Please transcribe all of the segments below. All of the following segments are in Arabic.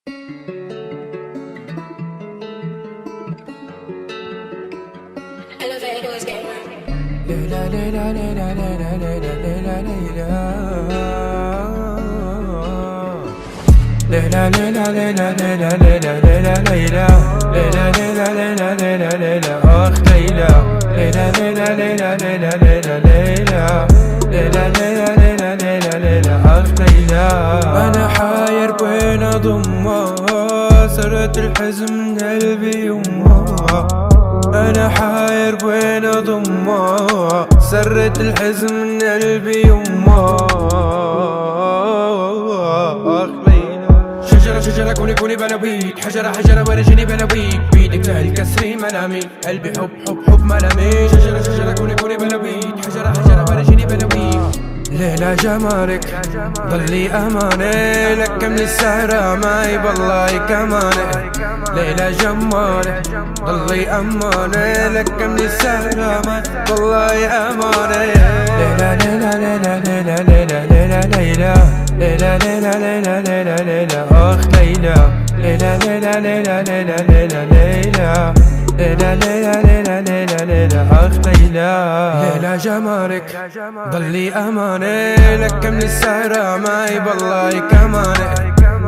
ليلى ليلى ليلى ليلى ليلى ليلى ليلى ليلى ليلى ليلى ليلى ليلى ليلى ليلى ليلى ليلى ليلى ليلى أخ ليلى ليلى ليلى ليلى ليلى ليلى ليلى ليلى ليلى ليلى ليلى ليلى أخ ليلى. أنا حاير بين أضمها سرت الحزن من قلبي يمها. أنا حاير بين أضمها سرت الحزن من قلبي يمها. شجرة شجرة كوني كوني بلويك، حجرة حجرة ورجيني بلويك، بيدك الكسري ملامي قلبي حب حب حب ملامي. شجرة شجرة كوني كوني بلويك، حجرة حجرة ورجيني بلويك. ليلى جمالك ضلي أماني لك من السهرة معي بالله كماني. ليلى جمالك ضلي أماني لك من السهرة معي بالله أماني. ليلى ليلى ليلى ليلى ليلى ليلى ليلى ليلى ليلى ليلى ليلى ليلى أخ ليلى ليلى ليلى ليلى ليلى ليلى ليلى ليلى ليلى ليلى ليلى ليلى أخ ليلى. ليلى جمالك ضلي أماني لك من السهرة معي بالله كماني.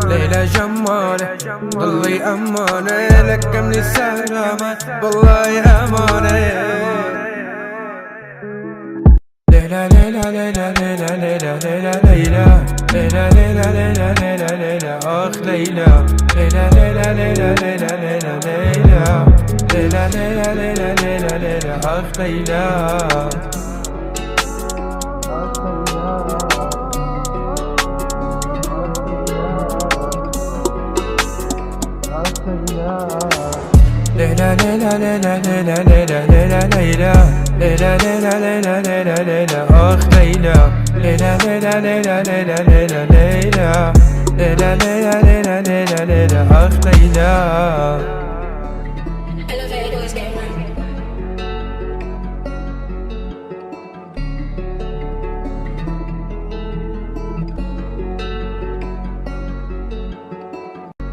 ليلى جمالك ضلي أماني لك من السهرة معي بالله أماني. ليلى ليلى ليلى ليلى ليلى ليلى ليلى ليلى ليلى ليلى ليلى ليلى أخ ليلى ليلى ليلى ليلى ليلى ليلى ليلى ليلى ليلى ليلى ليلى ليلى أخ ليلى. ليلى ليلى ليلى ليلى ليلى ليلى ليلى ليلى ليلى ليلى ليلى ليلى أخ ليلى ليلى ليلى ليلى ليلى ليلى ليلى ليلى ليلى ليلى